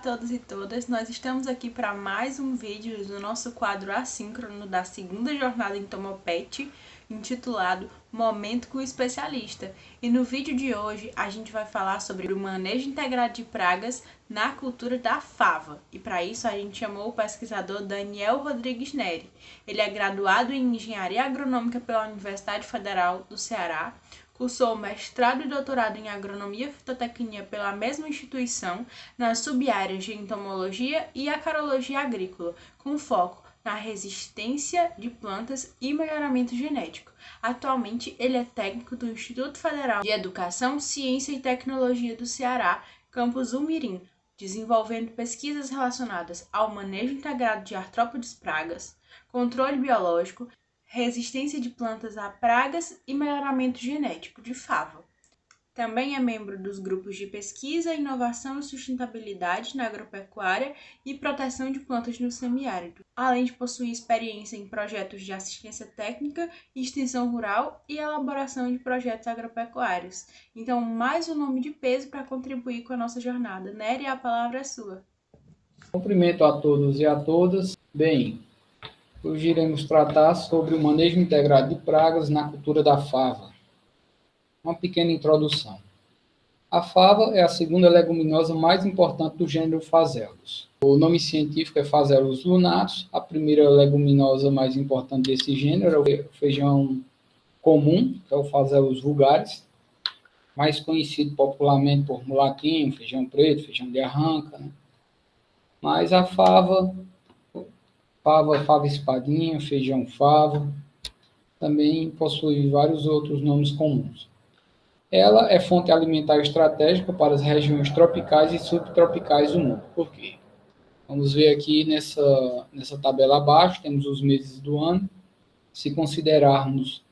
todos e todas, nós estamos aqui para mais um vídeo do nosso quadro assíncrono da segunda jornada em Tomopet, intitulado Momento com o Especialista. E no vídeo de hoje a gente vai falar sobre o manejo integrado de pragas na cultura da fava. E para isso a gente chamou o pesquisador Daniel Rodrigues Neri. Ele é graduado em Engenharia Agronômica pela Universidade Federal do Ceará, cursou mestrado e doutorado em Agronomia e Fitotecnia pela mesma instituição, nas sub-áreas de entomologia e acarologia agrícola, com foco na resistência de plantas e melhoramento genético. Atualmente, ele é técnico do Instituto Federal de Educação, Ciência e Tecnologia do Ceará, campus Umirim, desenvolvendo pesquisas relacionadas ao manejo integrado de artrópodes pragas, controle biológico, resistência de plantas a pragas e melhoramento genético de fava. Também é membro dos grupos de pesquisa, inovação e sustentabilidade na agropecuária e proteção de plantas no semiárido, além de possuir experiência em projetos de assistência técnica e extensão rural e elaboração de projetos agropecuários. Então, mais um nome de peso para contribuir com a nossa jornada. Nery, a palavra é sua. Cumprimento a todos e a todas. Bem, hoje iremos tratar sobre o manejo integrado de pragas na cultura da fava. Uma pequena introdução. A fava é a segunda leguminosa mais importante do gênero Phaseolus. O nome científico é Phaseolus lunatus. A primeira leguminosa mais importante desse gênero é o feijão comum, que é o Phaseolus vulgaris, mais conhecido popularmente por mulatinho, feijão preto, feijão de arranca, né? Mas a fava espadinha, feijão fava, também possui vários outros nomes comuns. Ela é fonte alimentar estratégica para as regiões tropicais e subtropicais do mundo. Por quê? Vamos ver aqui nessa tabela abaixo, temos os meses do ano. Se considerarmos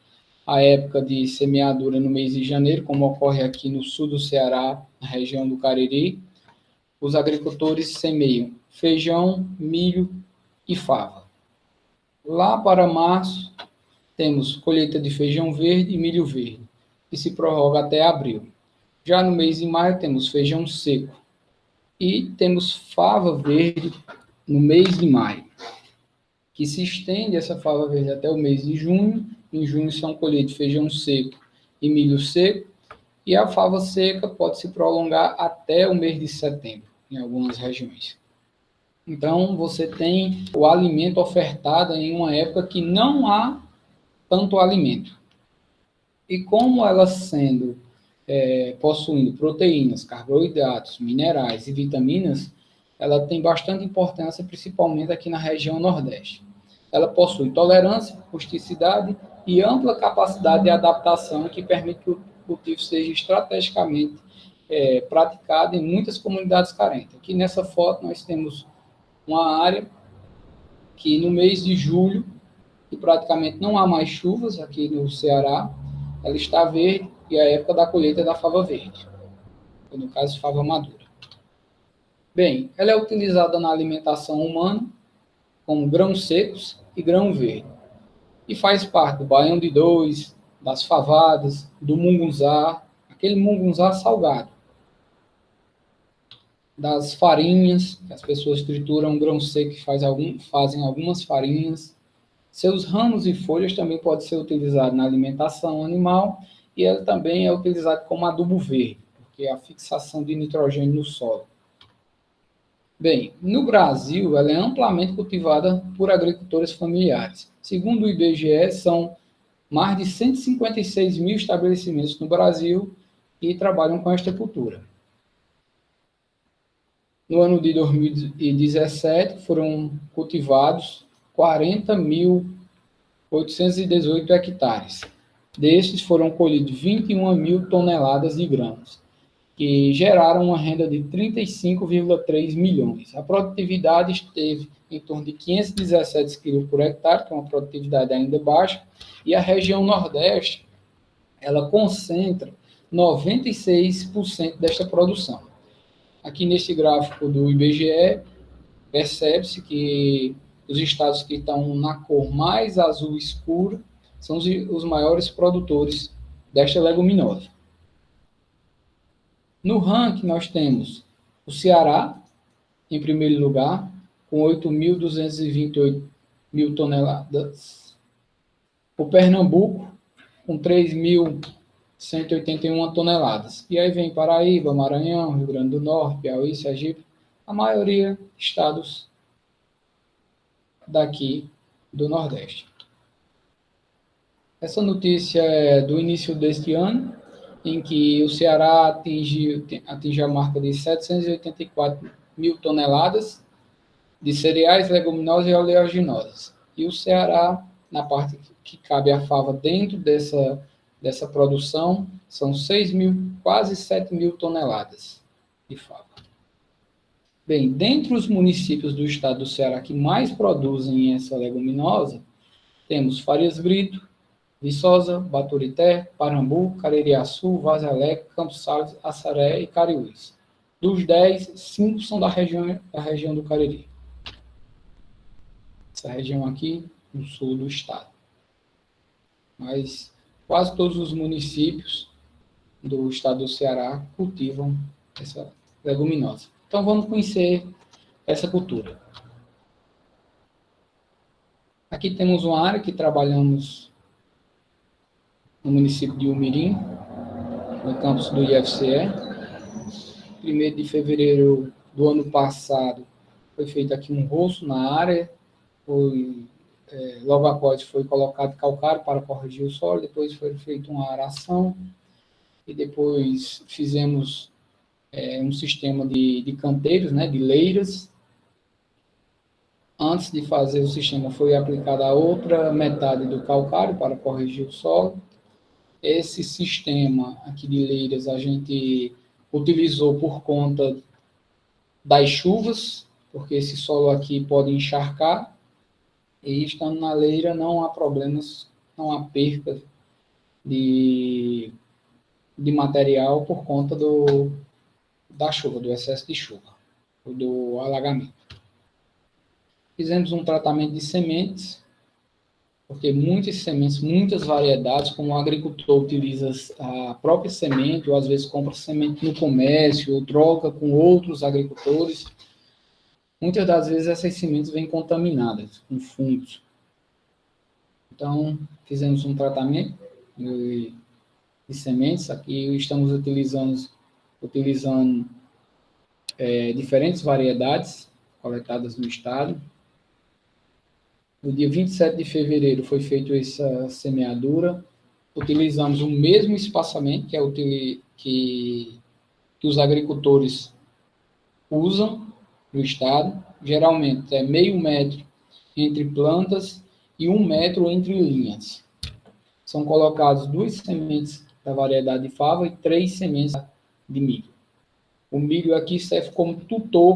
a época de semeadura no mês de janeiro, como ocorre aqui no sul do Ceará, na região do Cariri, os agricultores semeiam feijão, milho e fava. Lá para março, temos colheita de feijão verde e milho verde, que se prorroga até abril. Já no mês de maio, temos feijão seco. E temos fava verde no mês de maio, que se estende essa fava verde até o mês de junho. Em junho são colhidos feijão seco e milho seco. E a fava seca pode se prolongar até o mês de setembro, em algumas regiões. Então, você tem o alimento ofertado em uma época que não há tanto alimento. E como ela possuindo proteínas, carboidratos, minerais e vitaminas, ela tem bastante importância, principalmente aqui na região Nordeste. Ela possui tolerância, rusticidade e ampla capacidade de adaptação que permite que o cultivo seja estrategicamente praticado em muitas comunidades carentes. Aqui nessa foto nós temos uma área que no mês de julho, que praticamente não há mais chuvas aqui no Ceará, ela está verde e é a época da colheita da fava verde, ou no caso, fava madura. Bem, ela é utilizada na alimentação humana como grãos secos e grão verde, e faz parte do baião de dois, das favadas, do mungunzá, aquele mungunzá salgado, das farinhas, que as pessoas trituram grão seco e fazem algumas farinhas. Seus ramos e folhas também podem ser utilizados na alimentação animal e ela também é utilizada como adubo verde, porque é a fixação de nitrogênio no solo. Bem, no Brasil, ela é amplamente cultivada por agricultores familiares. Segundo o IBGE, são mais de 156 mil estabelecimentos no Brasil que trabalham com esta cultura. No ano de 2017, foram cultivados 40.818 hectares. Destes foram colhidos 21 mil toneladas de grãos, que geraram uma renda de 35,3 milhões. A produtividade esteve em torno de 517 kg por hectare, que é uma produtividade ainda baixa, e a região Nordeste, ela concentra 96% desta produção. Aqui neste gráfico do IBGE, percebe-se que os estados que estão na cor mais azul escura são os maiores produtores desta leguminosa. No ranking, nós temos o Ceará, em primeiro lugar, com 8.228 mil toneladas. O Pernambuco, com 3.181 toneladas. E aí vem Paraíba, Maranhão, Rio Grande do Norte, Piauí, Sergipe, a maioria estados daqui do Nordeste. Essa notícia é do início deste ano, em que o Ceará atingiu a marca de 784 mil toneladas de cereais, leguminosas e oleaginosas. E o Ceará, na parte que cabe a fava dentro dessa produção, são 6 mil, quase 7 mil toneladas de fava. Bem, dentre os municípios do estado do Ceará que mais produzem essa leguminosa, temos Farias Brito, Viçosa, Baturité, Parambu, Caririaçu, Vaza-Alegre, Campos Sales, Assaré e Cariús. Dos 10, 5 são da região do Cariri. Essa região aqui, no sul do estado. Mas quase todos os municípios do estado do Ceará cultivam essa leguminosa. Então, vamos conhecer essa cultura. Aqui temos uma área que trabalhamos no município de Umirim, no campus do IFCE. 1º de fevereiro do ano passado, foi feito aqui um roço na área, logo após foi colocado calcário para corrigir o solo, depois foi feita uma aração, e depois fizemos um sistema de canteiros, né, de leiras. Antes de fazer o sistema, foi aplicada a outra metade do calcário para corrigir o solo. Esse sistema aqui de leiras a gente utilizou por conta das chuvas, porque esse solo aqui pode encharcar, e estando na leira não há problemas, não há perca de material por conta da chuva, do excesso de chuva, do alagamento. Fizemos um tratamento de sementes, porque muitas sementes, muitas variedades, como o agricultor utiliza a própria semente, ou às vezes compra semente no comércio, ou troca com outros agricultores, muitas das vezes essas sementes vêm contaminadas com fungos. Então, fizemos um tratamento de sementes. Aqui estamos utilizando diferentes variedades coletadas no estado. No dia 27 de fevereiro foi feita essa semeadura. Utilizamos o mesmo espaçamento que os agricultores usam no estado. Geralmente é meio metro entre plantas e 1 metro entre linhas. São colocadas 2 sementes da variedade de fava e 3 sementes de milho. O milho aqui serve como tutor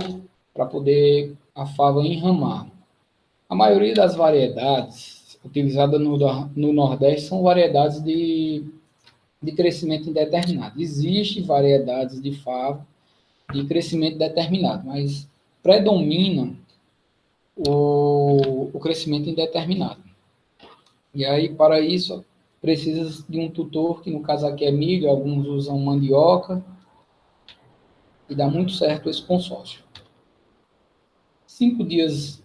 para poder a fava enramar. A maioria das variedades utilizadas no Nordeste são variedades de crescimento indeterminado. Existem variedades de fava de crescimento determinado, mas predomina o crescimento indeterminado. E aí, para isso, precisa de um tutor, que no caso aqui é milho, alguns usam mandioca, e dá muito certo esse consórcio. 5 dias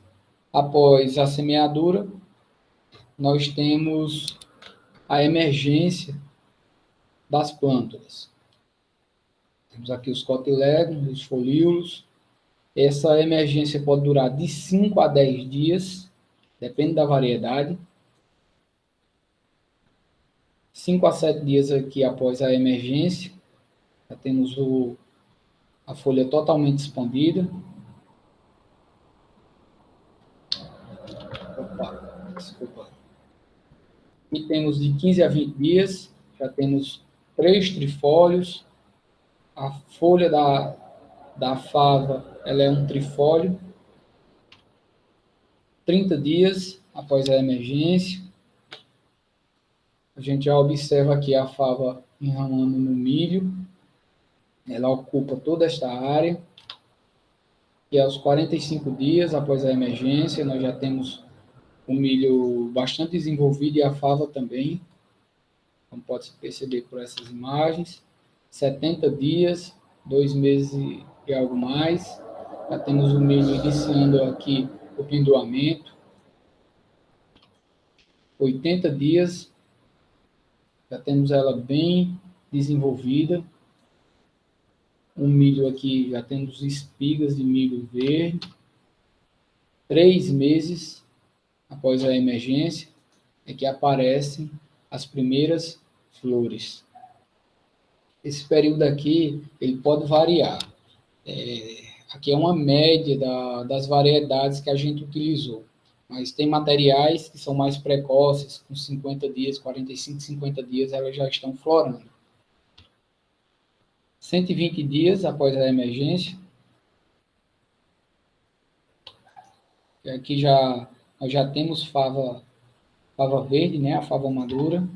após a semeadura, nós temos a emergência das plântulas. Temos aqui os cotilédonos, os folíolos. Essa emergência pode durar de 5 a 10 dias, depende da variedade. 5 a 7 dias aqui após a emergência, já temos a folha totalmente expandida. Desculpa. E temos de 15 a 20 dias, já temos 3 trifólios. A folha da fava, ela é um trifólio. 30 dias após a emergência, a gente já observa aqui a fava enramando no milho. Ela ocupa toda esta área. E aos 45 dias após a emergência, nós já temos o milho bastante desenvolvido e a fava também, como pode se perceber por essas imagens. 70 dias, 2 meses e algo mais, Já temos o milho iniciando aqui o pendoamento. 80 dias, já temos ela bem desenvolvida. O milho aqui, já temos espigas de milho verde. 3 meses após a emergência é que aparecem as primeiras flores. Esse período aqui, ele pode variar. Aqui é uma média das variedades que a gente utilizou. Mas tem materiais que são mais precoces, com 50 dias, 45, 50 dias, elas já estão florando. 120 dias após a emergência. Aqui nós já temos fava verde, né, a fava madura.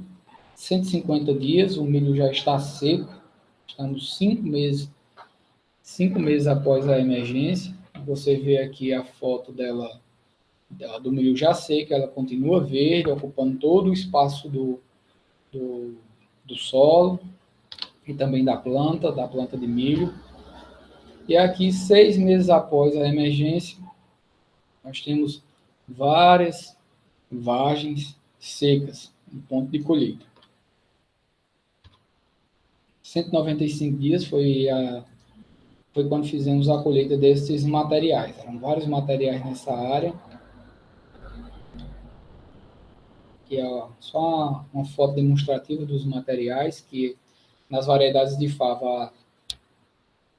150 dias, o milho já está seco. Estamos 5 meses após a emergência. Você vê aqui a foto dela, do milho já seco, ela continua verde, ocupando todo o espaço do solo e também da planta de milho. E aqui, 6 meses após a emergência, nós temos várias vagens secas no ponto de colheita. 195 dias foi quando fizemos a colheita desses materiais. Eram vários materiais nessa área. Aqui é só uma foto demonstrativa dos materiais, que nas variedades de fava há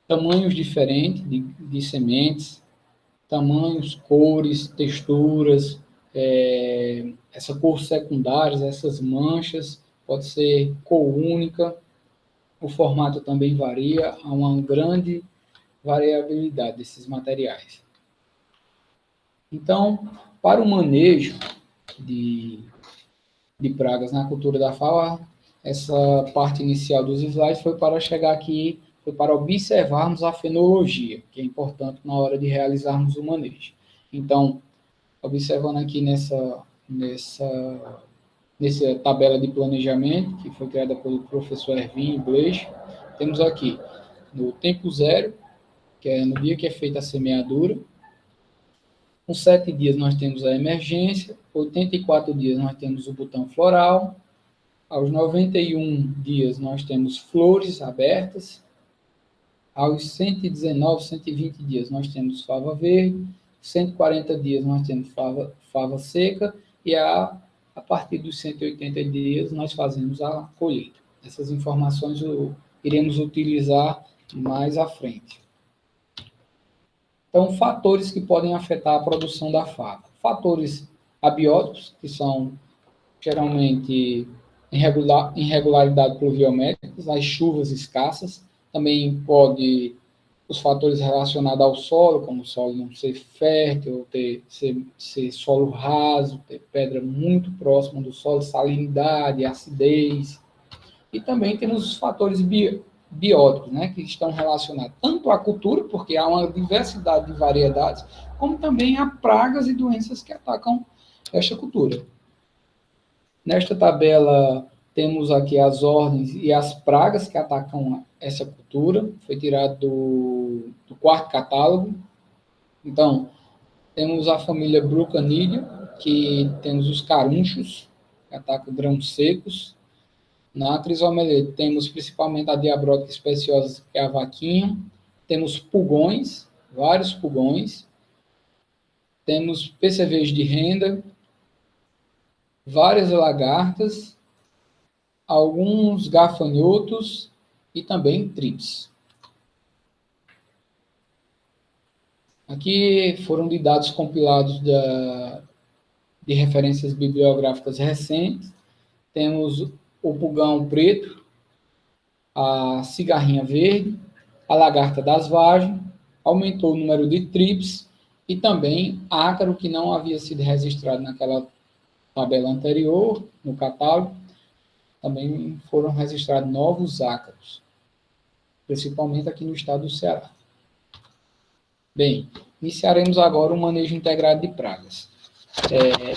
tamanhos diferentes de sementes, tamanhos, cores, texturas, essa cor secundárias, essas manchas, pode ser cor única, o formato também varia, há uma grande variabilidade desses materiais. Então, para o manejo de pragas na cultura da fava, essa parte inicial dos slides foi para chegar aqui, foi para observarmos a fenologia, que é importante na hora de realizarmos o manejo. Então, observando aqui nessa tabela de planejamento, que foi criada pelo professor Erwin Blech, temos aqui, no tempo zero, que é no dia que é feita a semeadura. Com 7 dias nós temos a emergência, 84 dias nós temos o botão floral, aos 91 dias nós temos flores abertas, aos 119, 120 dias nós temos fava verde, 140 dias nós temos fava seca, e a partir dos 180 dias nós fazemos a colheita. Essas informações iremos utilizar mais à frente. Então, fatores que podem afetar a produção da fava. Fatores abióticos, que são geralmente irregularidades pluviométricas, as chuvas escassas. Também pode os fatores relacionados ao solo, como o solo não ser fértil, ser solo raso, ter pedra muito próxima do solo, salinidade, acidez. E também temos os fatores bióticos, né, que estão relacionados tanto à cultura, porque há uma diversidade de variedades, como também a pragas e doenças que atacam esta cultura. Nesta tabela, temos aqui as ordens e as pragas que atacam essa cultura, foi tirado do quarto catálogo. Então, temos a família Brucanídeo, que temos os carunchos, que atacam grãos secos. Na Crisomelete temos principalmente a diabrótica especiosa, que é a vaquinha. Temos pulgões, vários pulgões. Temos percevejos de renda, várias lagartas, alguns gafanhotos e também trips. Aqui foram de dados compilados de referências bibliográficas recentes. Temos o pulgão preto, a cigarrinha verde, a lagarta das vagens, aumentou o número de trips e também ácaro, que não havia sido registrado naquela tabela anterior, no catálogo. Também foram registrados novos ácaros, principalmente aqui no estado do Ceará. Bem, iniciaremos agora o manejo integrado de pragas.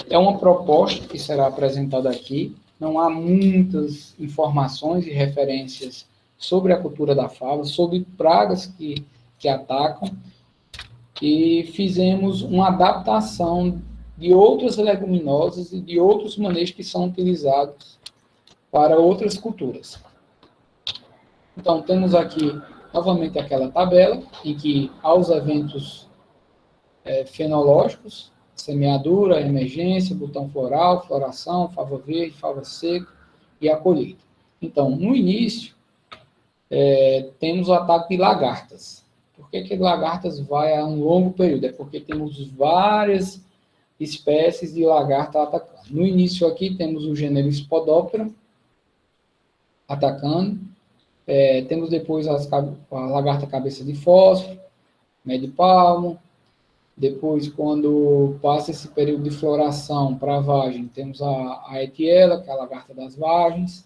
É uma proposta que será apresentada aqui. Não há muitas informações e referências sobre a cultura da fava, sobre pragas que atacam. e fizemos uma adaptação de outras leguminosas e de outros manejos que são utilizados para outras culturas. Então, temos aqui novamente aquela tabela em que há os eventos fenológicos, semeadura, emergência, botão floral, floração, fava verde, fava seca e a colheita. Então, no início, temos o ataque de lagartas. Por que lagartas vai a um longo período? É porque temos várias espécies de lagarta atacando. No início aqui temos o gênero Spodoptera atacando. Temos depois a lagarta cabeça de fósforo, medipalmo. Depois, quando passa esse período de floração para a vagem, temos a etiela, que é a lagarta das vagens.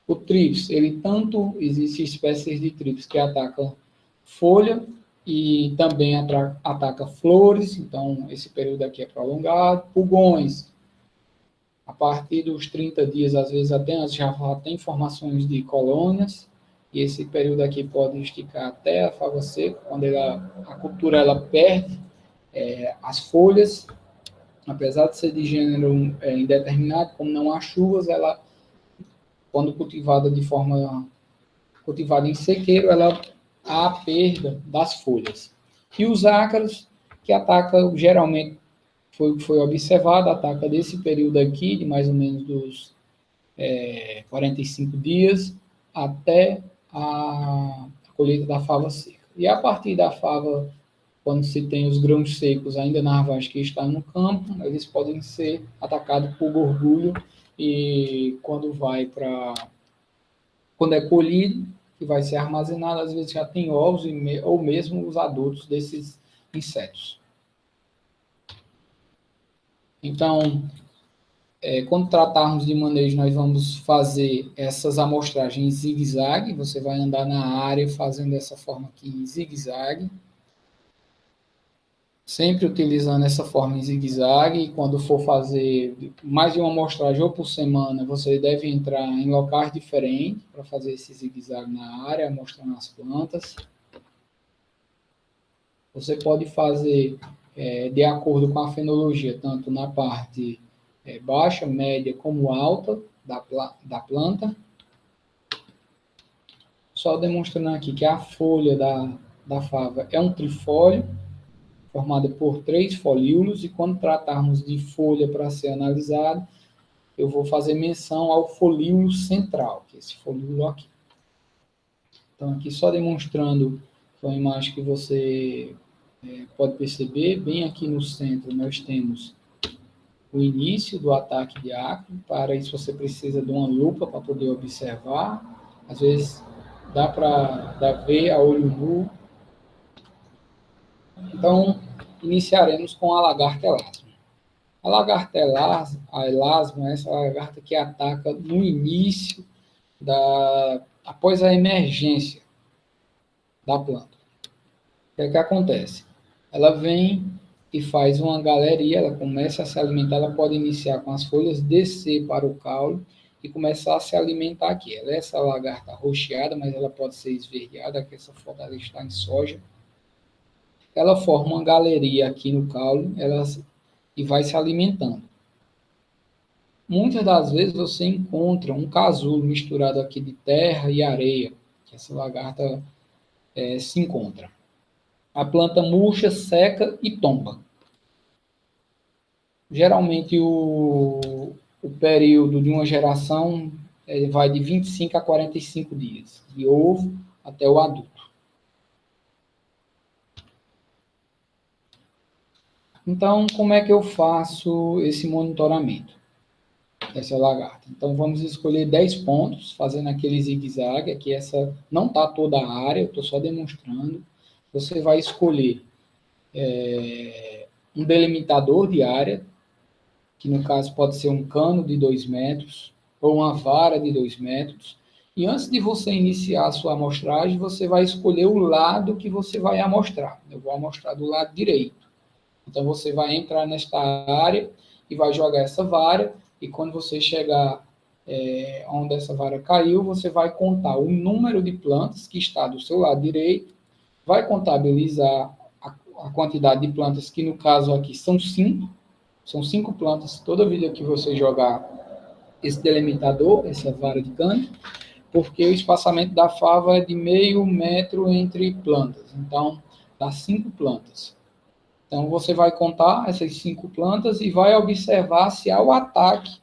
O trips, ele tanto existe espécies de trips que atacam folha e também ataca flores, então esse período aqui é prolongado. Pulgões, a partir dos 30 dias, às vezes até já tem formações de colônias, e esse período aqui pode esticar até a fava seca, quando a cultura ela perde as folhas, apesar de ser de gênero indeterminado, como não há chuvas, ela, quando cultivada em sequeiro, ela há a perda das folhas. E os ácaros, que atacam geralmente, foi o que foi observado, ataca desse período aqui, de mais ou menos dos 45 dias, até a colheita da fava seca. E a partir da fava, quando se tem os grãos secos ainda na vagem que está no campo, eles podem ser atacados por gorgulho e quando é colhido, que vai ser armazenado, às vezes já tem ovos ou mesmo os adultos desses insetos. Então, quando tratarmos de manejo, nós vamos fazer essas amostragens em zigue-zague. Você vai andar na área fazendo dessa forma aqui em zigue-zague. Sempre utilizando essa forma em zigue-zague. E quando for fazer mais de uma amostragem ou por semana, você deve entrar em locais diferentes para fazer esse zigue-zague na área, mostrando as plantas. Você pode fazer de acordo com a fenologia, tanto na parte baixa, média como alta da planta. Só demonstrando aqui que a folha da fava é um trifólio, formada por 3 folíolos, e quando tratarmos de folha para ser analisado, eu vou fazer menção ao folíolo central, que é esse folíolo aqui. Então, aqui só demonstrando uma imagem que você pode perceber, bem aqui no centro nós temos o início do ataque de ácaro. Para isso você precisa de uma lupa para poder observar. Às vezes dá para ver a olho nu. Então, iniciaremos com a lagarta elasma. A lagarta elasma é essa lagarta que ataca no início, após a emergência da planta. O que é que acontece? Ela vem e faz uma galeria, ela começa a se alimentar, ela pode iniciar com as folhas, descer para o caule e começar a se alimentar aqui. Ela é essa lagarta roxeada, mas ela pode ser esverdeada, que essa foto ela está em soja. Ela forma uma galeria aqui no caule e vai se alimentando. Muitas das vezes você encontra um casulo misturado aqui de terra e areia, que essa lagarta se encontra. A planta murcha, seca e tomba. Geralmente o período de uma geração vai de 25 a 45 dias, de ovo até o adulto. Então, como é que eu faço esse monitoramento dessa lagarta? Então, vamos escolher 10 pontos, fazendo aquele zigue-zague. Aqui essa não está toda a área, eu estou só demonstrando. Você vai escolher um delimitador de área, que no caso pode ser um cano de 2 metros ou uma vara de 2 metros. E antes de você iniciar a sua amostragem, você vai escolher o lado que você vai amostrar. Eu vou amostrar do lado direito. Então, você vai entrar nesta área e vai jogar essa vara, e quando você chegar onde essa vara caiu, você vai contar o número de plantas que está do seu lado direito, vai contabilizar a quantidade de plantas, que no caso aqui são 5. São 5 plantas toda vida que você jogar esse delimitador, essa vara de cana, porque o espaçamento da fava é de meio metro entre plantas. Então, dá 5 plantas. Então, você vai contar essas 5 plantas e vai observar se há o ataque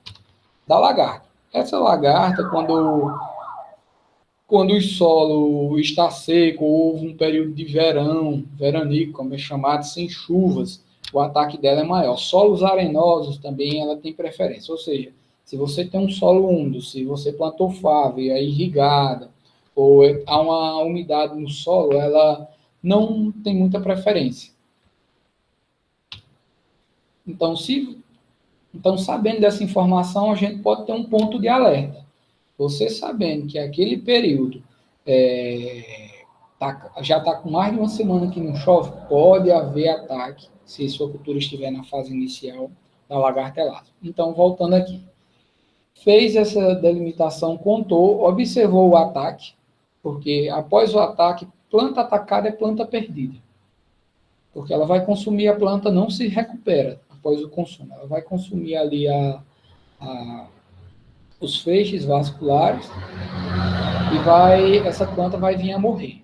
da lagarta. Essa lagarta, quando o solo está seco, houve um período de verão, veranico, como é chamado, sem chuvas, o ataque dela é maior. Solos arenosos também ela tem preferência, ou seja, se você tem um solo úmido, se você plantou fava e é irrigada, ou há uma umidade no solo, ela não tem muita preferência. Então, sabendo dessa informação, a gente pode ter um ponto de alerta. Você sabendo que aquele período já está com mais de uma semana que não chove, pode haver ataque, se sua cultura estiver na fase inicial da lagarta elástico. Então, voltando aqui. Fez essa delimitação, contou, observou o ataque, porque após o ataque, planta atacada é planta perdida. Porque ela vai consumir a planta, não se recupera após o consumo. Ela vai consumir ali os feixes vasculares e essa planta vai vir a morrer.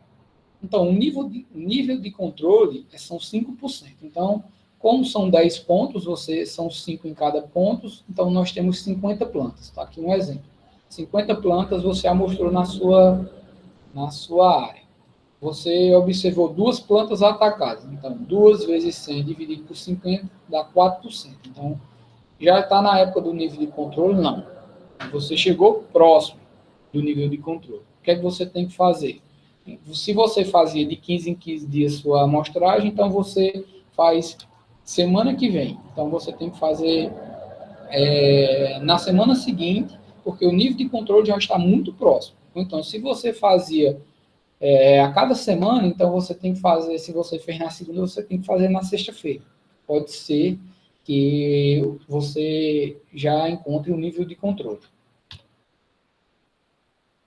Então, o nível de controle são 5%. Então, como são 10 pontos, são 5 em cada ponto, então nós temos 50 plantas. Tá? Aqui um exemplo. 50 plantas você amostrou na sua área. Você observou 2 plantas atacadas. Então, 2 vezes 100 dividido por 50 dá 4%. Então, já está na época do nível de controle? Não. Você chegou próximo do nível de controle. O que é que você tem que fazer? Se você fazia de 15 em 15 dias sua amostragem, então você faz semana que vem. Então você tem que fazer na semana seguinte, porque o nível de controle já está muito próximo. Então, se você fazia a cada semana, então você tem que fazer, se você fez na segunda, você tem que fazer na sexta-feira. Pode ser que você já encontre um nível de controle.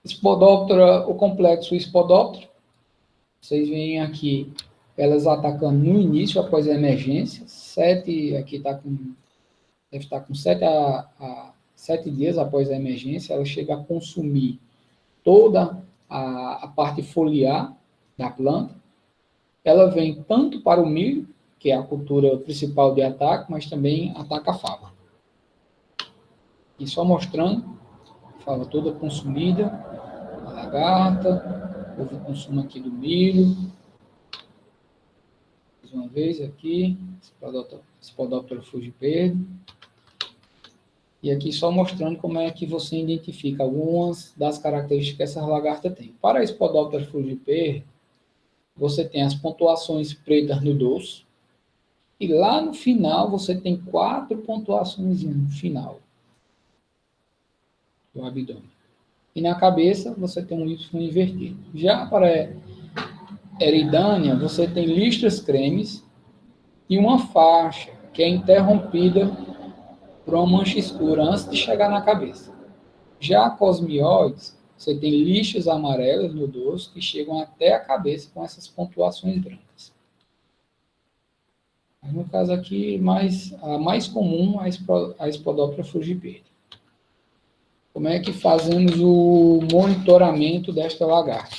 Espodóptera, o complexo Espodóptera. Vocês veem aqui elas atacando no início, após a emergência. Aqui deve estar com 7 dias após a emergência. Ela chega a consumir toda a parte foliar da planta. Ela vem tanto para o milho, que é a cultura principal de ataque, mas também ataca a fava. E só mostrando, a fava toda consumida, a lagarta, houve o consumo aqui do milho. Mais uma vez aqui, Spodoptera fugiperde. E aqui só mostrando como é que você identifica algumas das características que essa lagarta tem. Para a Spodoptera fugiperde, você tem as pontuações pretas no dorso, e lá no final você tem 4 pontuações no final do abdômen. E na cabeça você tem um Y invertido. Já para Eridânia, você tem listras cremes e uma faixa que é interrompida por uma mancha escura antes de chegar na cabeça. Já a Cosmioides, você tem listras amarelas no dorso que chegam até a cabeça com essas pontuações brancas. Mas no caso aqui, a mais comum é a Spodoptera fugiperde. Como é que fazemos o monitoramento desta lagarta?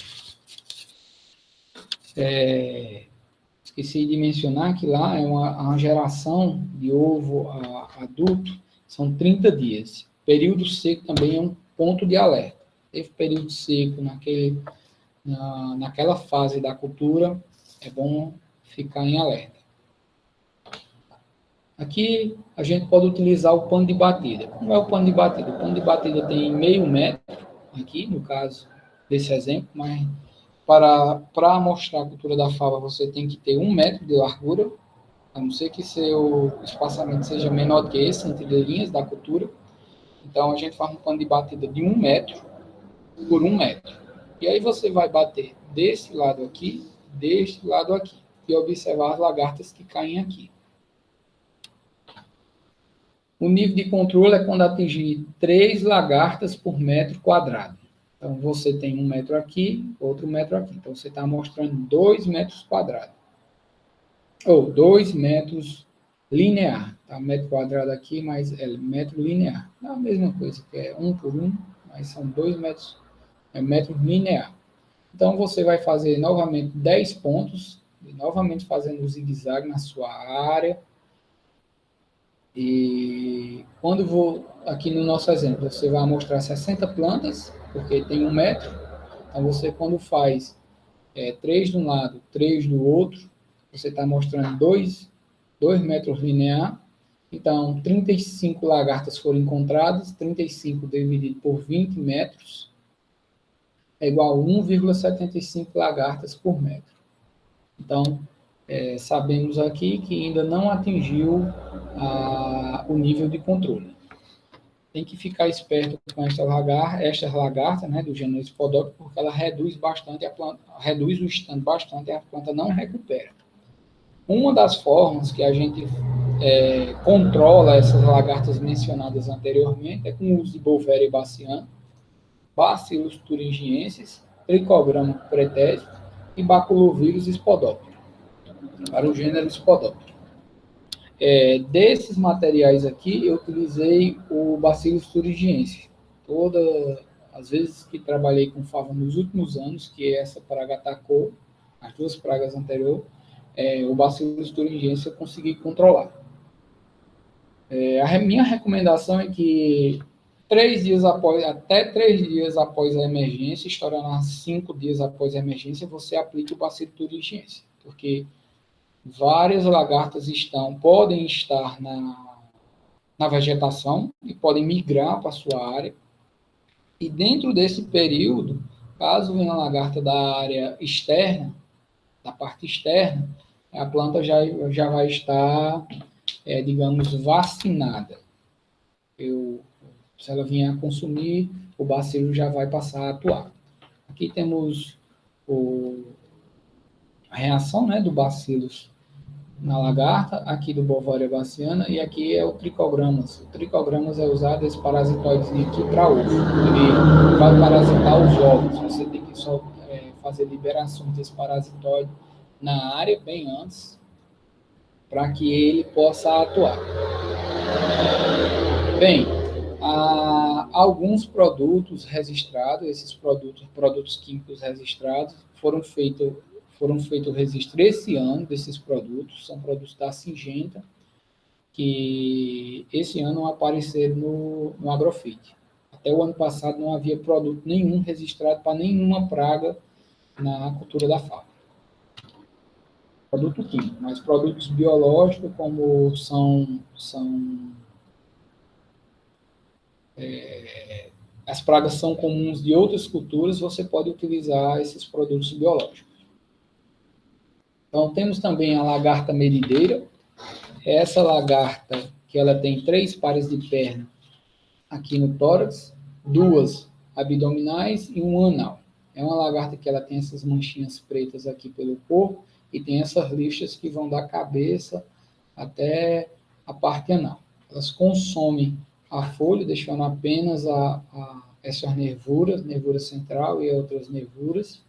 Esqueci de mencionar que lá é uma geração de ovo adulto, são 30 dias. Período seco também é um ponto de alerta. Teve período seco naquela fase da cultura, é bom ficar em alerta. Aqui a gente pode utilizar o pano de batida. Como é o pano de batida? O pano de batida tem meio metro, aqui no caso desse exemplo, mas para mostrar a cultura da fava você tem que ter 1 metro de largura, a não ser que seu espaçamento seja menor que esse, entre linhas da cultura. Então a gente faz um pano de batida de 1 metro por 1 metro. E aí você vai bater desse lado aqui e observar as lagartas que caem aqui. O nível de controle é quando atingir 3 lagartas por metro quadrado. Então, você tem 1 metro aqui, outro metro aqui. Então, você está mostrando 2 metros quadrados. ou 2 metros linear. Tá? Metro quadrado aqui, mas é metro linear. É a mesma coisa, que é 1 por 1, mas são 2 metros, metro linear. Então, você vai fazer novamente 10 pontos, novamente fazendo o zigue-zague na sua área. E quando vou, aqui no nosso exemplo, você vai mostrar 60 plantas, porque tem 1 metro. Então, você quando faz 3 de um lado, 3 do outro, você está mostrando 2 metros linear. Então, 35 lagartas foram encontradas, 35 dividido por 20 metros é igual a 1,75 lagartas por metro. Então, sabemos aqui que ainda não atingiu o nível de controle. Tem que ficar esperto com estas lagartas, né, do gênero Spodoptera, porque ela reduz bastante a planta, reduz o estando bastante e a planta não recupera. Uma das formas que a gente controla essas lagartas mencionadas anteriormente é com o uso de Beauveria baciana, Bacillus thuringiensis, Trichogramma praetorius e Baculovírus Spodoptera, para o gênero Spodoptera. Desses materiais aqui, eu utilizei o Bacillus thuringiensis. Todas as vezes que trabalhei com fava nos últimos anos, que essa praga atacou, as duas pragas anteriores, o Bacillus thuringiensis eu consegui controlar. A minha recomendação é que até 3 dias após a emergência, estourando 5 dias após a emergência, você aplique o Bacillus thuringiensis, porque várias lagartas podem estar na vegetação e podem migrar para a sua área. E dentro desse período, caso venha a lagarta da área externa, da parte externa, a planta já vai estar, digamos, vacinada. Se ela vier a consumir, o bacilo já vai passar a atuar. Aqui temos a reação, né, do bacilos na lagarta, aqui do Beauveria baciana, e aqui é o tricogramas. O tricogramas é usado esse parasitoide aqui para ovo. Ele vai parasitar os ovos. Você tem que só fazer liberações desse parasitoide na área bem antes, para que ele possa atuar. Bem, há alguns produtos registrados, esses produtos químicos registrados, foram feito o registro esse ano desses produtos, são produtos da Syngenta, que esse ano apareceram no Agrofit. Até o ano passado não havia produto nenhum registrado para nenhuma praga na cultura da fava. Produto químico, mas produtos biológicos, como as pragas são comuns de outras culturas, você pode utilizar esses produtos biológicos. Então, temos também a lagarta merideira. Essa lagarta, que ela tem 3 pares de perna aqui no tórax, 2 abdominais e 1 anal. É uma lagarta que ela tem essas manchinhas pretas aqui pelo corpo e tem essas listras que vão da cabeça até a parte anal. Elas consomem a folha, deixando apenas essas nervuras, nervura central e outras nervuras.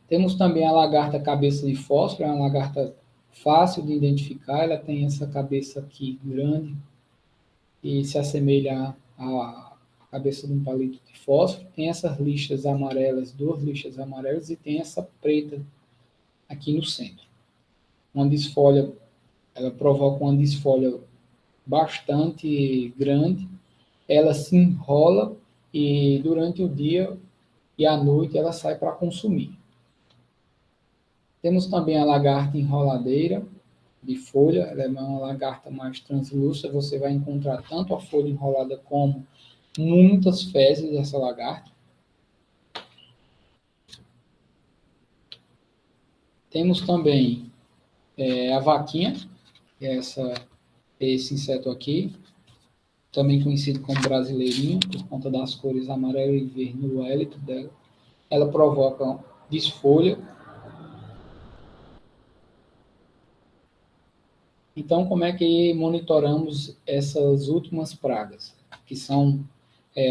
Temos também a lagarta cabeça de fósforo, é uma lagarta fácil de identificar, ela tem essa cabeça aqui grande e se assemelha à cabeça de um palito de fósforo. Tem essas listras amarelas, 2 listras amarelas, e tem essa preta aqui no centro. Uma desfolha, ela provoca uma desfolha bastante grande, ela se enrola e durante o dia e à noite ela sai para consumir. Temos também a lagarta enroladeira de folha, ela é uma lagarta mais translúcida, você vai encontrar tanto a folha enrolada como muitas fezes dessa lagarta. Temos também a vaquinha, que é esse inseto aqui, também conhecido como brasileirinho, por conta das cores amarelo e verde no hélito dela. Ela provoca desfolha. Então, como é que monitoramos essas últimas pragas, que são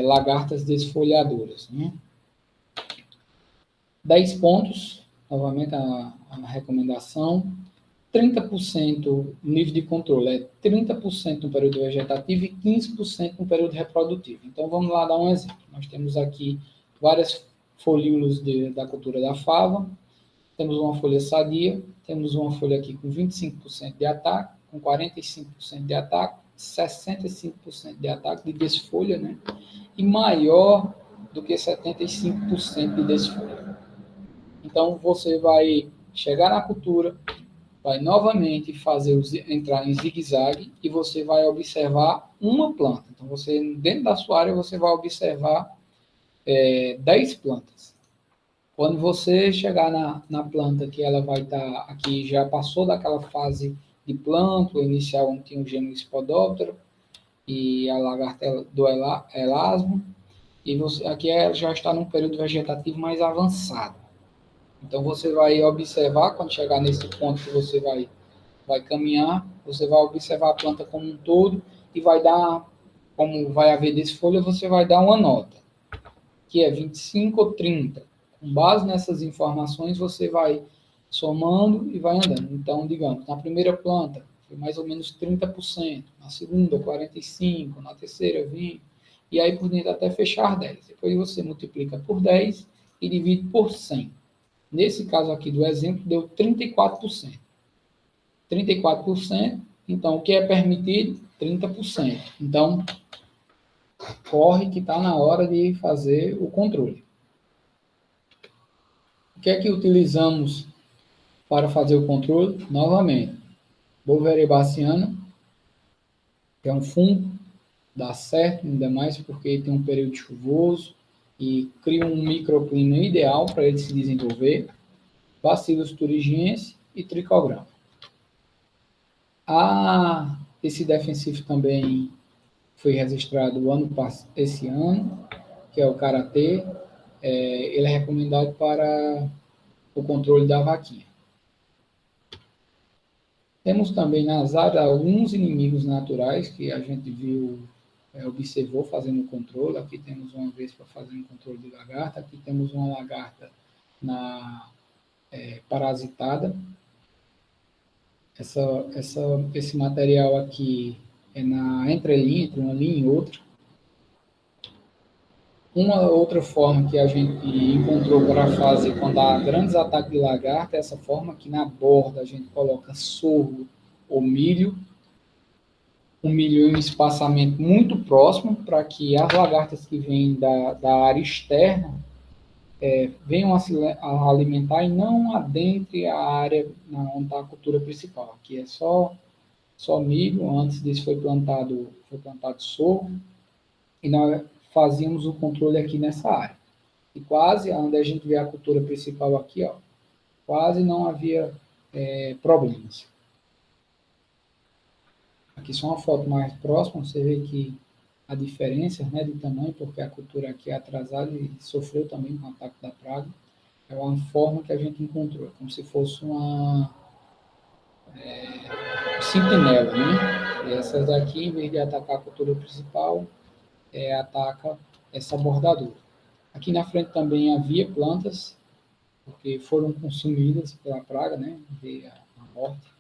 lagartas desfolhadoras? 10 pontos, novamente a recomendação, 30% livre de controle, é 30% no período vegetativo e 15% no período reprodutivo. Então, vamos lá dar um exemplo. Nós temos aqui várias folíolos da cultura da fava, temos uma folha sadia, temos uma folha aqui com 25% de ataque, com 45% de ataque, 65% de ataque de desfolha, né? E maior do que 75% de desfolha. Então, você vai chegar na cultura, vai novamente entrar em zigue-zague e você vai observar uma planta. Então, dentro da sua área, você vai observar 10 plantas. Quando você chegar na planta que ela vai estar aqui, já passou daquela fase de planta inicial, onde tinha o gênero Spodoptera e a lagarta do elasmo, e aqui ela já está num período vegetativo mais avançado. Então, você vai observar, quando chegar nesse ponto que você vai caminhar, você vai observar a planta como um todo e vai dar, como vai haver desfolha, você vai dar uma nota, que é 25 ou 30. Com base nessas informações, você vai somando e vai andando. Então, digamos, na primeira planta, foi mais ou menos 30%, na segunda, 45%, na terceira, 20%, e aí por dentro até fechar 10%. Depois você multiplica por 10 e divide por 100. Nesse caso aqui do exemplo, deu 34%. 34%, então o que é permitido? 30%. Então, corre que está na hora de fazer o controle. O que é que utilizamos para fazer o controle? Novamente, Beauveria-bassiana, que é um fungo, dá certo, ainda mais porque tem um período chuvoso e cria um microclima ideal para ele se desenvolver. Bacillus thuringiense e Trichogramma. Esse defensivo também foi registrado esse ano, que é o Karatê. Ele é recomendado para o controle da vaquinha. Temos também nas áreas alguns inimigos naturais que a gente observou fazendo o controle. Aqui temos uma vespa fazendo controle de lagarta, aqui temos uma lagarta parasitada. Esse material aqui é na entrelinha, entre uma linha e outra. Uma outra forma que a gente encontrou para fazer quando há grandes ataques de lagarta é essa forma que na borda a gente coloca sorgo ou milho, um milho em um espaçamento muito próximo para que as lagartas que vêm da área externa venham a alimentar e não adentre a área onde está a cultura principal. Aqui é só milho, antes disso foi plantado sorgo, e nós fazíamos o controle aqui nessa área. E quase, onde a gente vê a cultura principal aqui, ó, quase não havia problemas. Aqui só uma foto mais próxima, você vê que a diferença, né, de tamanho, porque a cultura aqui é atrasada e sofreu também com o ataque da praga. É uma forma que a gente encontrou, como se fosse uma sentinela, né? E essas daqui, em vez de atacar a cultura principal, ataca essa bordadura. Aqui na frente também havia plantas, porque foram consumidas pela praga, né? Veio a morte.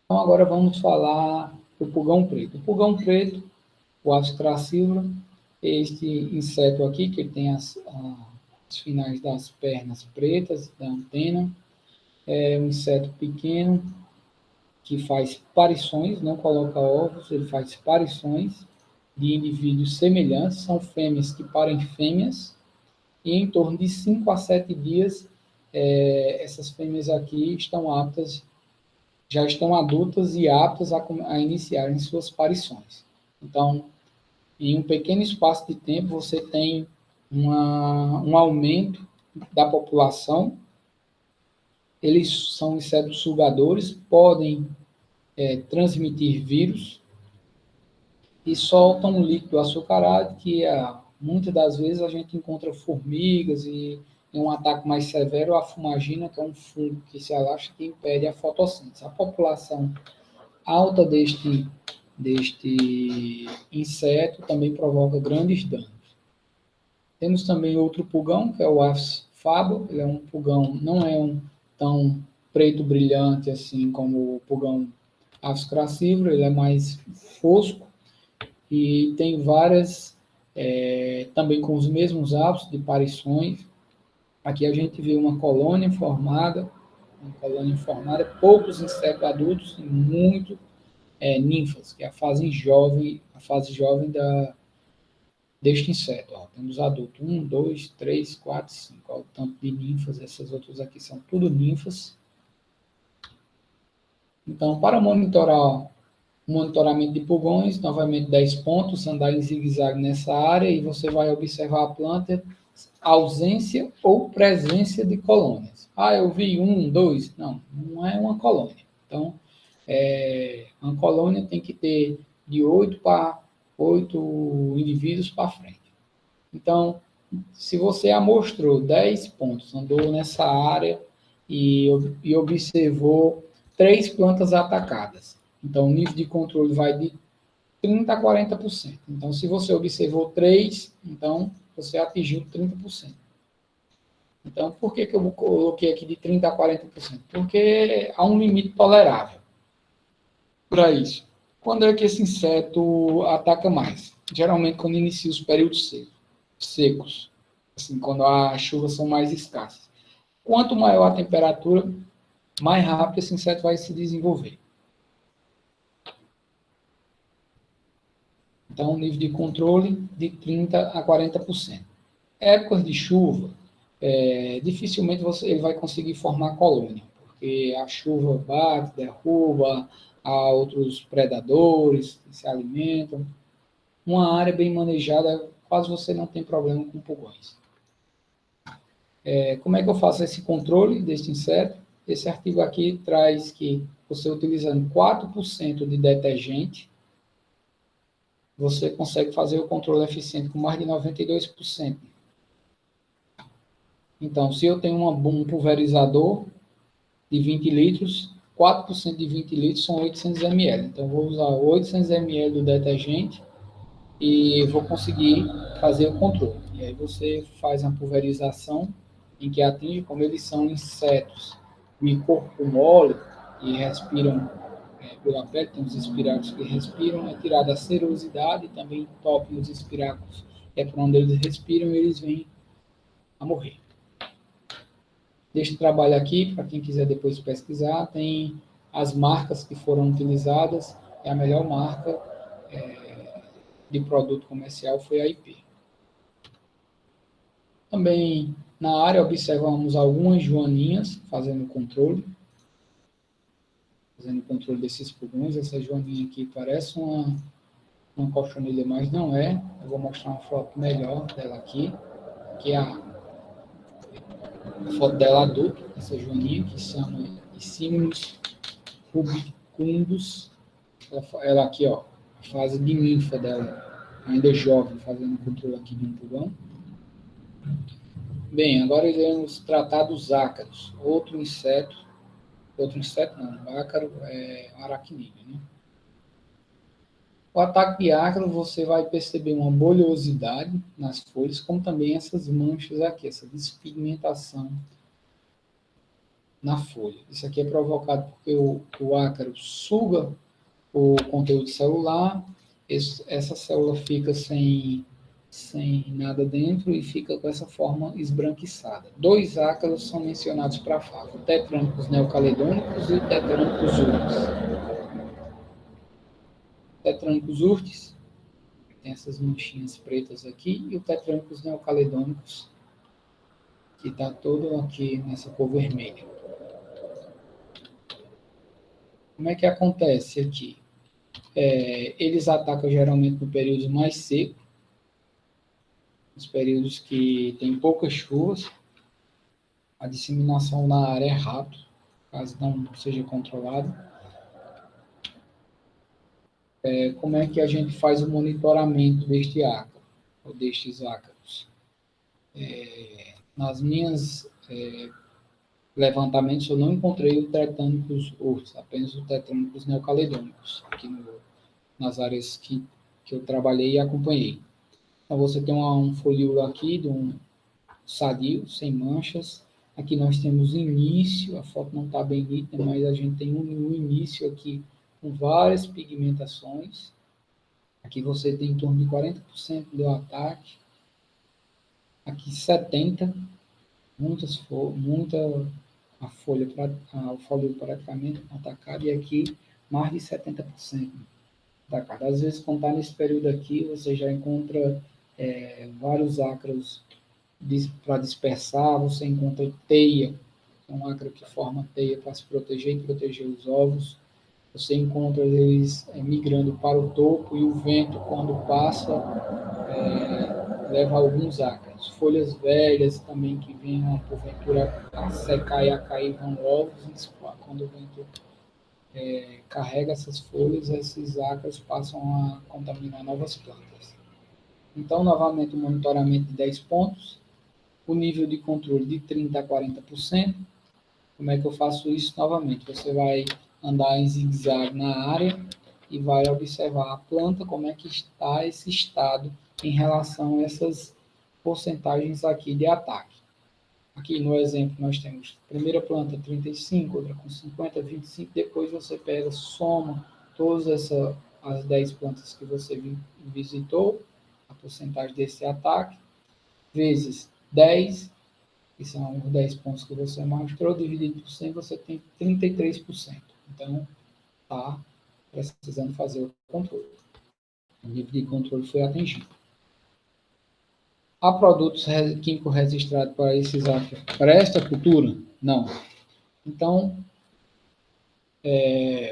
Então agora vamos falar do pulgão preto. O pulgão preto, o Apis crassivora, este inseto aqui, que tem as finais das pernas pretas, da antena, é um inseto pequeno, que faz parições, não coloca ovos, ele faz parições de indivíduos semelhantes, são fêmeas que parem fêmeas, e em torno de 5 a 7 dias, essas fêmeas aqui já estão adultas e aptas a iniciarem suas parições. Então, em um pequeno espaço de tempo, você tem um aumento da população. Eles são insetos sugadores, podem transmitir vírus e soltam um líquido açucarado que muitas das vezes a gente encontra formigas e em um ataque mais severo a fumagina, que é um fungo que se alastra que impede a fotossíntese. A população alta deste inseto também provoca grandes danos. Temos também outro pulgão, que é o Apis Fabo, ele é um pulgão, não é um tão preto brilhante assim como o pulgão Aphis crassívoro, ele é mais fosco e tem várias, também com os mesmos hábitos de parições. Aqui a gente vê uma colônia formada, poucos insetos adultos e muito ninfas, que é a fase jovem deste inseto. Ó, temos adultos 1, 2, 3, 4, 5. Ó, o tanto de ninfas, essas outras aqui são tudo ninfas. Então, para monitorar o monitoramento de pulgões, novamente 10 pontos, andar em zigue-zague nessa área e você vai observar a planta, ausência ou presença de colônias. Ah, eu vi um, dois. Não, não é uma colônia. Então, uma colônia tem que ter de 8 indivíduos para frente. Então, se você amostrou 10 pontos, andou nessa área e observou 3 plantas atacadas, então o nível de controle vai de 30% a 40%. Então, se você observou 3, então você atingiu 30%. Então, por que eu coloquei aqui de 30% a 40%? Porque há um limite tolerável para isso. Quando é que esse inseto ataca mais? Geralmente quando inicia os períodos secos, assim, quando as chuvas são mais escassas. Quanto maior a temperatura, mais rápido esse inseto vai se desenvolver. Então, o nível de controle de 30% a 40%. Épocas de chuva, dificilmente ele vai conseguir formar colônia, porque a chuva bate, derruba, há outros predadores que se alimentam. Uma área bem manejada, quase você não tem problema com pulgões. Como é que eu faço esse controle deste inseto? Esse artigo aqui traz que você utilizando 4% de detergente, você consegue fazer o controle eficiente com mais de 92%. Então, se eu tenho um pulverizador de 20 litros, 4% de 20 litros são 800 ml. Então, eu vou usar 800 ml do detergente e vou conseguir fazer o controle. E aí você faz uma pulverização em que atinge, como eles são insetos de corpo mole e respiram pela pele, tem os espiráculos que respiram, é tirada a serosidade e também topem os espiráculos, é por onde eles respiram e eles vêm a morrer. Deste trabalho aqui, para quem quiser depois pesquisar, tem as marcas que foram utilizadas, e a melhor marca de produto comercial foi a IP. Também na área observamos algumas joaninhas fazendo controle desses pulgões. Essa joaninha aqui parece uma cochonilha, mas não é. Eu vou mostrar uma foto melhor dela aqui, que é a foto dela adulta, essa joaninha, que chama Issimulus rubicundus. Ela aqui, ó, a fase de ninfa dela, ainda jovem, fazendo controle aqui de um pulgão. Bem, agora iremos tratar dos ácaros, outro inseto não, ácaro é aracnídeo, né? O ataque de ácaro, você vai perceber uma bolhosidade nas folhas, como também essas manchas aqui, essa despigmentação na folha. Isso aqui é provocado porque o ácaro suga o conteúdo celular, essa célula fica sem nada dentro e fica com essa forma esbranquiçada. 2 ácaros são mencionados para a fava, o Tetranychus neocaledônicos e o Tetranychus urtis. O Tetranychus urtis tem essas manchinhas pretas aqui, e o Tetranychus neocaledônicos, que está todo aqui nessa cor vermelha. Como é que acontece aqui? Eles atacam geralmente no período mais seco, nos períodos que tem poucas chuvas, a disseminação na área é rápida, caso não seja controlado. Como é que a gente faz o monitoramento deste ácaro, ou destes ácaros? Nas minhas levantamentos, eu não encontrei o Tetranychus urtis, apenas o Tetranychus neocaledônicos, aqui nas áreas que eu trabalhei e acompanhei. Então, você tem um folíolo aqui sadio, sem manchas. Aqui nós temos o início, a foto não está bem nítida, mas a gente tem um início aqui com várias pigmentações. Aqui você tem em torno de 40% do ataque. Aqui 70%, muita a folha, o folíolo praticamente atacado, e aqui mais de 70% atacado. Às vezes, quando está nesse período aqui, você já encontra vários ácaros para dispersar, você encontra teia, é um ácaro que forma teia para se proteger e proteger os ovos. Você encontra eles migrando para o topo, e o vento, quando passa, leva alguns ácaros. Folhas velhas também que venham, porventura, a secar e a cair, vão ovos. Quando o vento carrega essas folhas, esses ácaros passam a contaminar novas plantas. Então, novamente, o monitoramento de 10 pontos, o nível de controle de 30% a 40%. Como é que eu faço isso? Novamente, você vai andar em zigue-zague na área e vai observar a planta, como é que está esse estado em relação a essas porcentagens aqui de ataque. Aqui no exemplo nós temos a primeira planta 35, outra com 50, 25, depois você pega, soma todas as 10 plantas que você visitou, a porcentagem desse ataque, vezes 10, que são os 10 pontos que você mostrou, dividido por 100, você tem 33%. Então, está precisando fazer o controle. O nível de controle foi atingido. Há produtos químicos registrados para esses ácaros para esta cultura? Não. Então,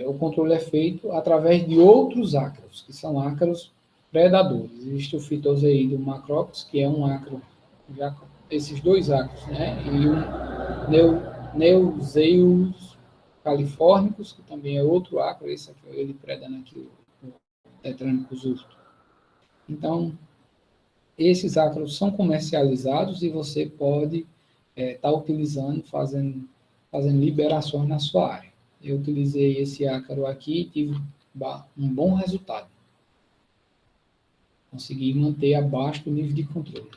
o controle é feito através de outros ácaros, que são ácaros predadores. Existe o Phytoseidum macrops, que é um ácaro, esses dois ácaros, né? E o Neuzeus californicus, que também é outro ácaro, esse aqui, ele predando aqui o Tetranicus urto. Então, esses ácaros são comercializados e você pode estar utilizando, fazendo liberações na sua área. Eu utilizei esse ácaro aqui e tive um bom resultado. Consegui manter abaixo do nível de controle.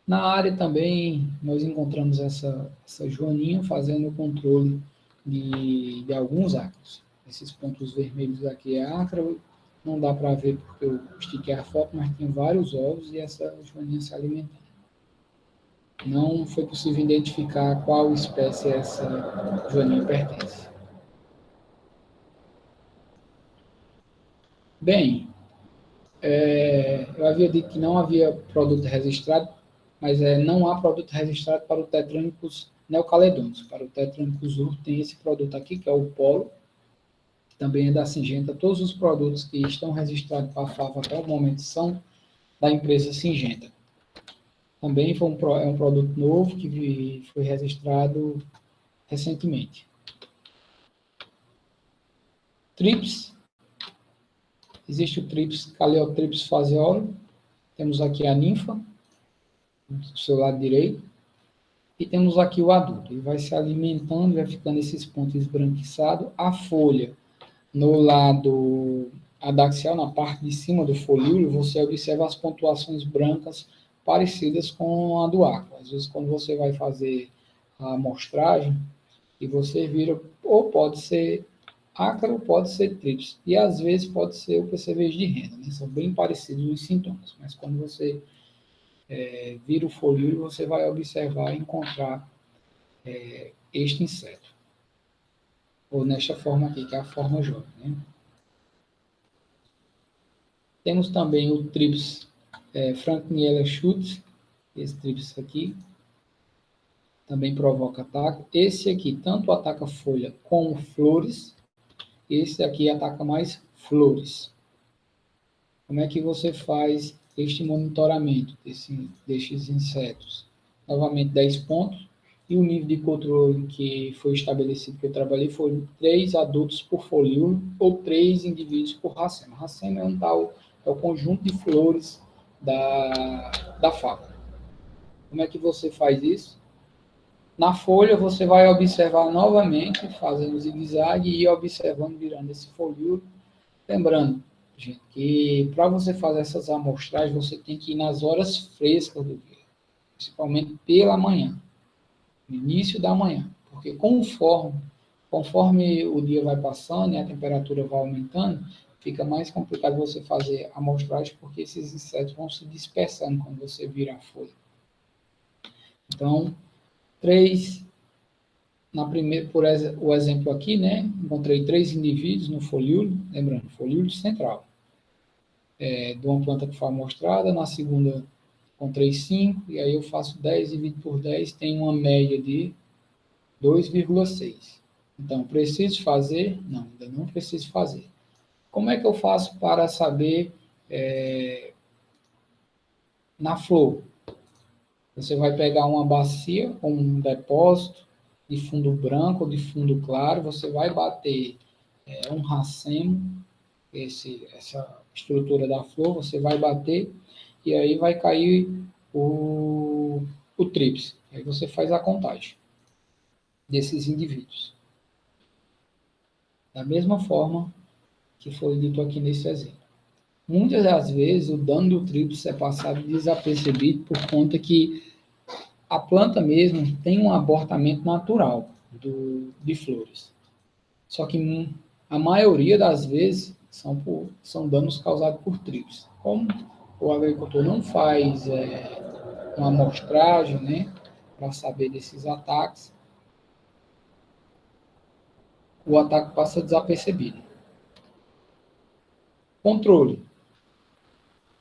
Na área também, nós encontramos essa joaninha fazendo o controle de alguns ácaros. Esses pontos vermelhos aqui é ácaro, não dá para ver porque eu estiquei a foto, mas tem vários ovos e essa joaninha se alimentando. Não foi possível identificar qual espécie essa joaninha pertence. Bem, eu havia dito que não havia produto registrado, mas não há produto registrado para o Tetranicus neocaledônicos. Para o Tetranicus urto tem esse produto aqui, que é o Polo, que também é da Syngenta. Todos os produtos que estão registrados para a FAO até o momento são da empresa Syngenta. Também é um produto novo que foi registrado recentemente. Trips. Existe o Trips Caleotrips phaseolum. Temos aqui a ninfa, do seu lado direito. E temos aqui o adulto. Ele vai se alimentando, vai ficando esses pontos esbranquiçados. A folha, no lado adaxial, na parte de cima do folíolo, você observa as pontuações brancas parecidas com a do ácaro. Às vezes, quando você vai fazer a amostragem, e você vira, ou pode ser ácaro, pode ser trips. E às vezes pode ser o percevejo de rena. Né? São bem parecidos os sintomas. Mas quando você vira o folíolo, você vai observar e encontrar este inseto. Ou nesta forma aqui, que é a forma jovem. Né? Temos também o Trips Frankniella schutz, esse Trips aqui, também provoca ataque. Esse aqui tanto ataca folha como flores, esse aqui ataca mais flores. Como é que você faz este monitoramento destes insetos? Novamente 10 pontos, e o nível de controle que foi estabelecido, que eu trabalhei, foi 3 adultos por folíolo ou 3 indivíduos por racema. Racema é o conjunto de flores da fábrica. Como é que você faz isso? Na folha, você vai observar novamente, fazendo zigue-zague e observando, virando esse folíolo. Lembrando, gente, que para você fazer essas amostragens, você tem que ir nas horas frescas do dia. principalmente pela manhã, no início da manhã, porque conforme o dia vai passando e a temperatura vai aumentando, fica mais complicado você fazer a amostragem, porque esses insetos vão se dispersando quando você vira a folha. Então, por o exemplo aqui, né, encontrei 3 indivíduos no folíolo, lembrando, folíolo central, de uma planta que foi amostrada, na segunda encontrei 5, e aí eu faço 10 dividido por 10, tem uma média de 2,6. Então, preciso fazer? Não, ainda não preciso fazer. Como é que eu faço para saber na flor? Você vai pegar uma bacia com um depósito de fundo branco ou de fundo claro, você vai bater um racemo, essa estrutura da flor, você vai bater e aí vai cair o tríplice. Aí você faz a contagem desses indivíduos. Da mesma forma que foi dito aqui nesse exemplo. Muitas das vezes o dano do tríplice é passado desapercebido por conta que a planta mesmo tem um abortamento natural de flores. Só que a maioria das vezes são danos causados por tríplice. Como o agricultor não faz uma amostragem, né, para saber desses ataques, o ataque passa desapercebido. Controle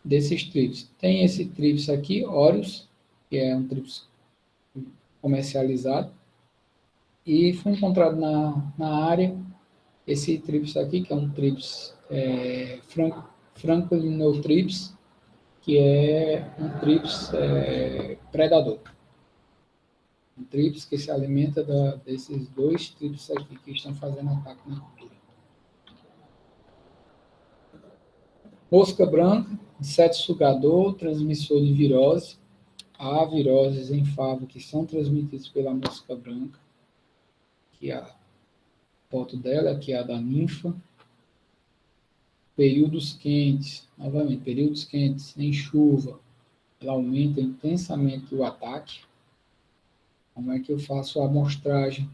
desses tríplices. Tem esse tríplice aqui, Orius, que é um tríplice comercializado, e foi encontrado na área esse tríplice aqui, que é um tríplice Franklinotrips, que é um tríplice predador. Um tríplice que se alimenta desses 2 tríplices aqui que estão fazendo ataque na cultura. Mosca branca, inseto sugador, transmissor de virose. Há viroses em favo que são transmitidas pela mosca branca, que a foto dela, que é a da ninfa. Períodos quentes, novamente, períodos quentes, em chuva, ela aumenta intensamente o ataque. Como é que eu faço a amostragem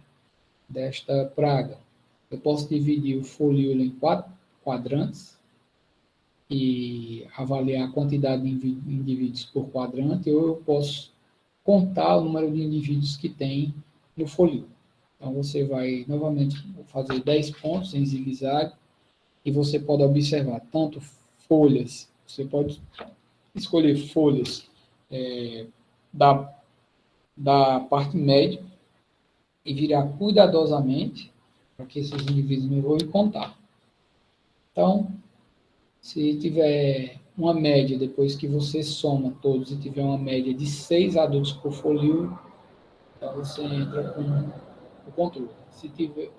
desta praga? Eu posso dividir o folíolo em 4 quadrantes e avaliar a quantidade de indivíduos por quadrante, ou eu posso contar o número de indivíduos que tem no folíolo. Então, você vai, novamente, fazer 10 pontos em zigue-zague, e você pode observar tanto folhas, você pode escolher folhas da, da parte média e virar cuidadosamente para que esses indivíduos não vão contar. Então, se tiver uma média, depois que você soma todos e tiver uma média de 6 adultos por folíolo, então você entra com o controle.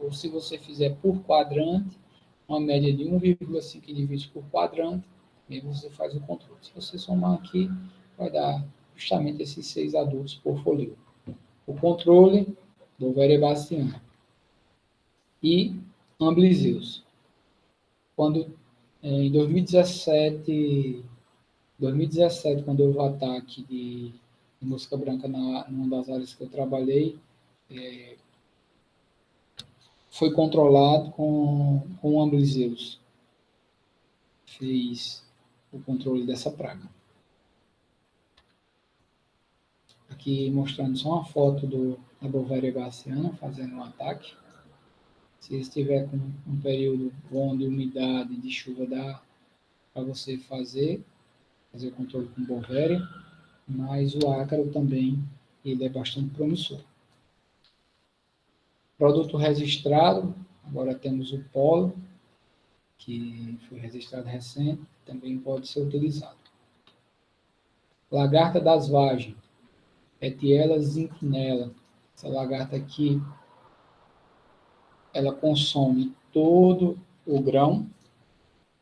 Ou se você fizer por quadrante, uma média de 1,5 indivíduos por quadrante, e você faz o controle. Se você somar aqui, vai dar justamente esses 6 adultos por folíolo. O controle do Verebaciano e Ambliseus. Quando em 2017, quando houve o ataque de mosca branca numa das áreas que eu trabalhei, foi controlado com Ambliseus. Fez o controle dessa praga. Aqui mostrando só uma foto da Bovéria baciana fazendo um ataque. Se estiver com um período bom de umidade, de chuva, dá para você fazer o controle com Bovéria, mas o ácaro também ele é bastante promissor. Produto registrado, agora temos o polo, que foi registrado recente, também pode ser utilizado. Lagarta das vagens, Etiella zinquinella. Essa lagarta aqui, ela consome todo o grão,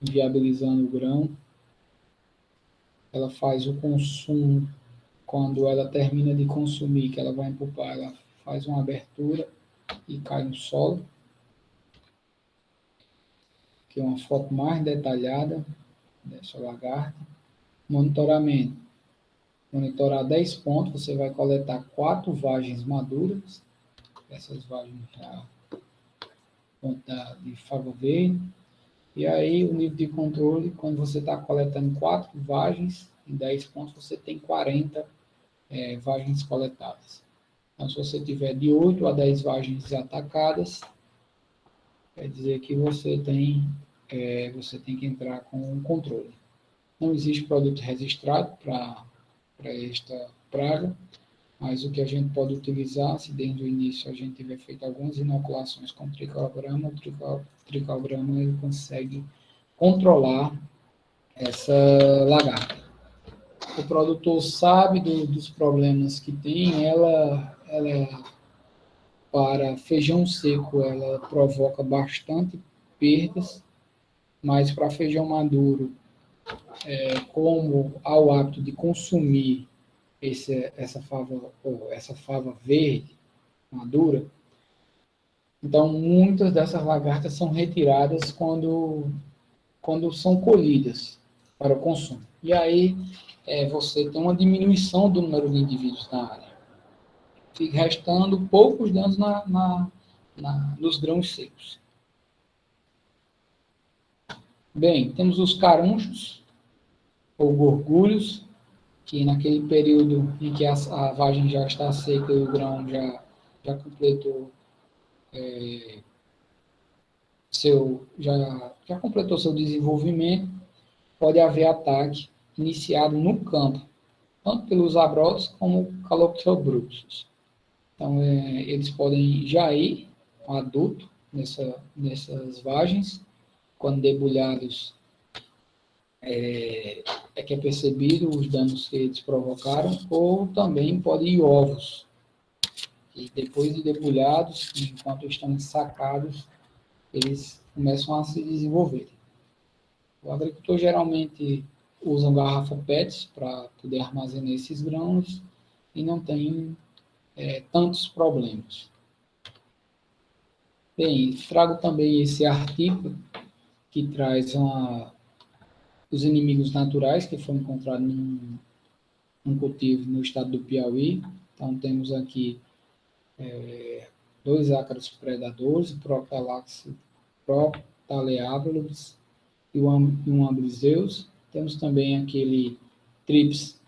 viabilizando o grão. Ela faz o consumo, quando ela termina de consumir, que ela vai empupar, ela faz uma abertura e cai no solo. Aqui é uma foto mais detalhada dessa lagarta. Monitoramento. monitorar 10 pontos, você vai coletar 4 vagens maduras, essas vagens já de fava verde, e aí o nível de controle, quando você está coletando 4 vagens, em 10 pontos você tem 40 vagens coletadas. Então, se você tiver de 8 a 10 vagens atacadas, quer dizer que você tem que entrar com um controle. Não existe produto registrado para esta praga, mas o que a gente pode utilizar, se desde o início a gente tiver feito algumas inoculações com tricograma, o tricograma ele consegue controlar essa lagarta. O produtor sabe dos problemas que tem, ela para feijão seco, ela provoca bastante perdas, mas para feijão maduro, como há o hábito de consumir essa fava verde madura, então muitas dessas lagartas são retiradas quando são colhidas para o consumo. E aí você tem uma diminuição do número de indivíduos na área. Fica restando poucos danos nos grãos secos. Bem, temos os carunchos, ou gorgulhos, que naquele período em que a vagem já está seca e o grão já completou já completou seu desenvolvimento, pode haver ataque iniciado no campo, tanto pelos abrotos como calopsobrutus. Então, eles podem já ir adulto nessas vagens, quando debulhados que é percebido os danos que eles provocaram, ou também podem ir ovos, e depois de debulhados, enquanto estão ensacados, eles começam a se desenvolver. O agricultor geralmente usa garrafa PET para poder armazenar esses grãos e não tem tantos problemas. Bem, trago também esse artigo que traz os inimigos naturais que foram encontrados num cultivo no estado do Piauí. Então, temos aqui 2 ácaros predadores, o Proctaleabolus e um Ambriseus. Temos também aquele Trips,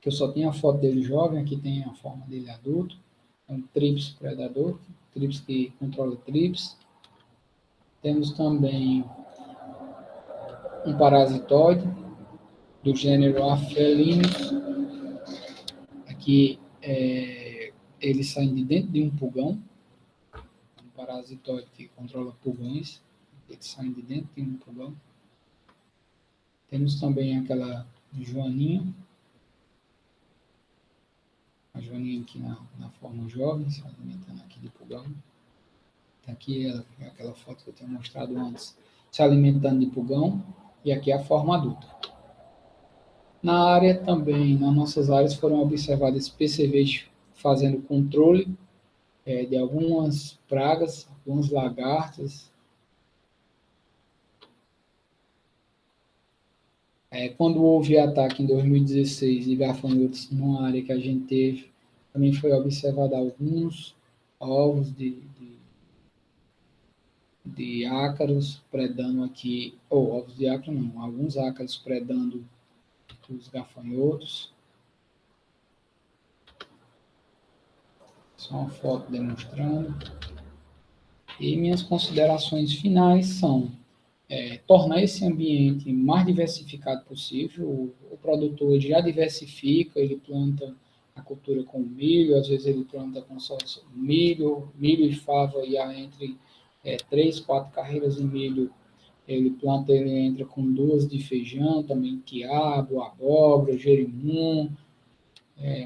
que eu só tenho a foto dele jovem, aqui tem a forma dele adulto. É um Trips predador, Trips que controla Trips. Temos também um parasitoide do gênero Aphelinus. Aqui eles saem de dentro de um pulgão, um parasitoide que controla pulgões, eles saem de dentro de um pulgão. Temos também aquela joaninha, a joaninha aqui na forma jovem, se alimentando aqui de pulgão. Aqui é aquela foto que eu tinha mostrado antes, se alimentando de pulgão, e aqui é a forma adulta. Na área também, nas nossas áreas, foram observadas percevejos fazendo controle de algumas pragas, algumas lagartas. Quando houve ataque em 2016 de gafanhotos numa área que a gente teve, também foi observado alguns ovos de ácaros predando aqui, ou ovos de ácaro não, alguns ácaros predando os gafanhotos. Só uma foto demonstrando. E minhas considerações finais são tornar esse ambiente mais diversificado possível. O produtor já diversifica, ele planta a cultura com milho, às vezes ele planta com só milho e fava, e há entre 3, 4 carreiras de milho, ele entra com 2 de feijão, também quiabo, abóbora, jerimum,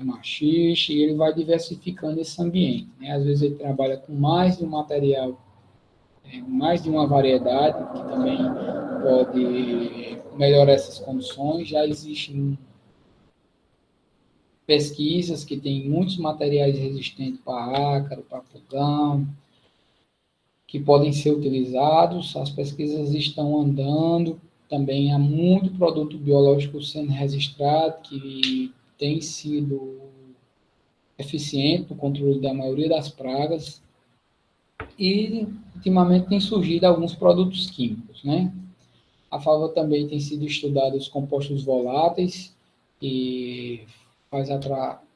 maxixe, e ele vai diversificando esse ambiente. Né? Às vezes ele trabalha com mais de um material, mais de uma variedade, que também pode melhorar essas condições. Já existem pesquisas que têm muitos materiais resistentes para ácaro, para pulgão, que podem ser utilizados. As pesquisas estão andando. Também há muito produto biológico sendo registrado, que tem sido eficiente no controle da maioria das pragas e, ultimamente, tem surgido alguns produtos químicos, né? A fava também tem sido estudada os compostos voláteis e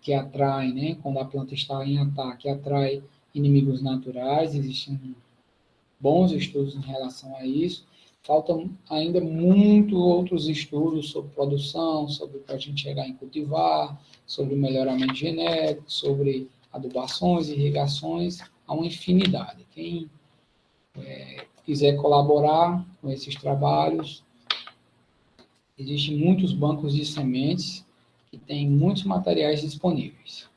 que atraem, né? Quando a planta está em ataque, atrai inimigos naturais. Existem bons estudos em relação a isso. Faltam ainda muitos outros estudos sobre produção, sobre para a gente chegar em cultivar, sobre melhoramento genético, sobre adubações, irrigações, há uma infinidade. Quem quiser colaborar com esses trabalhos, existem muitos bancos de sementes que têm muitos materiais disponíveis.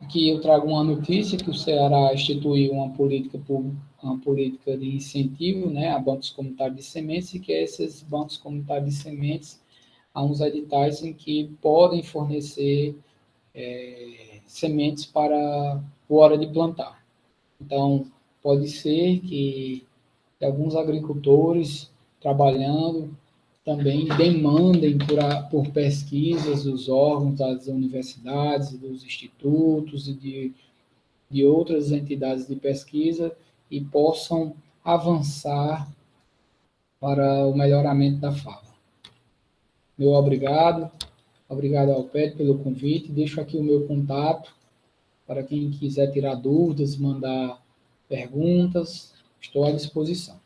Aqui eu trago uma notícia que o Ceará instituiu uma política de incentivo, né, a bancos comunitários de sementes, e que esses bancos comunitários de sementes há uns editais em que podem fornecer sementes para a hora de plantar. Então, pode ser que alguns agricultores trabalhando também demandem por pesquisas dos órgãos das universidades, dos institutos e de outras entidades de pesquisa e possam avançar para o melhoramento da fala. Meu obrigado, obrigado ao Pedro pelo convite, deixo aqui o meu contato para quem quiser tirar dúvidas, mandar perguntas, estou à disposição.